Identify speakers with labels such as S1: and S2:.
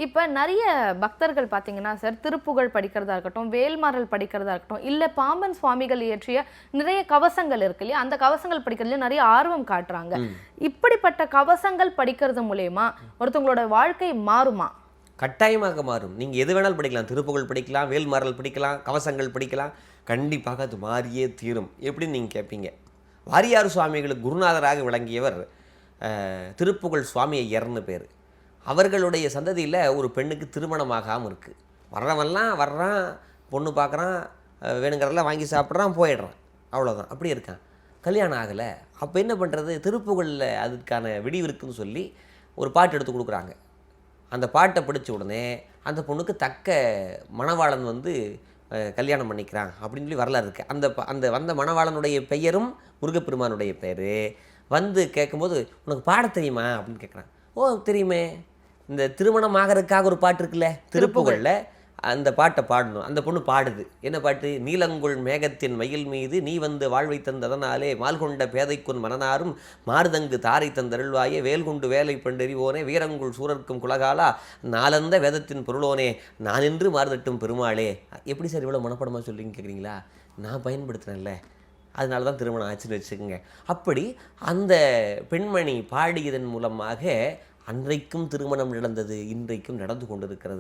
S1: இப்ப நிறைய பக்தர்கள் பாத்தீங்கன்னா சார், திருப்புகழ் படிக்கிறதா இருக்கட்டும், வேல்மாறல் படிக்கிறதா இருக்கட்டும், இல்ல பாம்பன் சுவாமிகள் இயற்றிய நிறைய கவசங்கள் இருக்கு இல்லையா, அந்த கவசங்கள் படிக்கிறதுல நிறைய ஆர்வம் காட்டுறாங்க. இப்படிப்பட்ட கவசங்கள் படிக்கிறது மூலயமா ஒருத்தவங்களோட வாழ்க்கை மாறுமா?
S2: கட்டாயமாக மாறும். நீங்கள் எது வேணாலும் படிக்கலாம். திருப்புகழ் படிக்கலாம், வேல்மாறல் படிக்கலாம், கவசங்கள் படிக்கலாம். கண்டிப்பாக அது மாறியே தீரும். எப்படின்னு நீங்கள் கேட்பீங்க. வாரியார் சுவாமிகளுக்கு குருநாதராக விளங்கியவர் திருப்புகழ் சுவாமி ஐயர்னு பேர். அவர்களுடைய சந்ததியில் ஒரு பெண்ணுக்கு திருமணமாகாமல் இருக்குது. வர்றவன்லாம் வர்றான், பொண்ணு பார்க்குறான், வேணுங்கிறதெல்லாம் வாங்கி சாப்பிட்றான், போயிடுறான், அவ்வளோதான். அப்படி இருக்கான். கல்யாணம் ஆகலை. அப்போ என்ன பண்ணுறது? திருப்புகழில் அதுக்கான விடிவு இருக்குன்னு சொல்லி ஒரு பாட்டு எடுத்து கொடுக்குறாங்க. அந்த பாட்டை படித்த உடனே அந்த பொண்ணுக்கு தக்க மணவாளன் வந்து கல்யாணம் பண்ணிக்கிறான் அப்படின்னு சொல்லி வரலாறு இருக்குது. அந்த வந்த மணவாளனுடைய பெயரும் முருகப்பெருமானுடைய பெயர். வந்து கேட்கும்போது உனக்கு பாட தெரியுமா அப்படின்னு கேட்குறான். ஓ தெரியுமே, இந்த திருமணம் ஆகிறதுக்காக ஒரு பாட்டு இருக்குல்ல திருப்புகழில், அந்த பாட்டை பாடணும். அந்த பொண்ணு பாடுது. என்ன பாட்டு? நீலங்குள் மேகத்தின் மயில் மீது நீ வந்து வாழ்வை தந்ததனாலே மால்கொண்ட பேதைக்குன் மனநாரும் மாறுதங்கு தாரை தந்தருள்வாயே வேல்குண்டு வேலை பண்டெறிவோனே வீரங்குள் சூரர்க்கும் குலகாலா நாளந்த வேதத்தின் பொருளோனே நான் என்று மாறுதட்டும் பெருமாளே. எப்படி சார் இவ்வளோ மனப்படமாக சொல்லிங்க கேட்குறீங்களா? நான் பயன்படுத்தினேன்ல, அதனால தான் திருமணம் ஆச்சுன்னு வச்சுக்கோங்க. அப்படி அந்த பெண்மணி பாடியதன் மூலமாக அன்றைக்கும் திருமணம் நடந்தது, இன்றைக்கும் நடந்து கொண்டிருக்கிறது.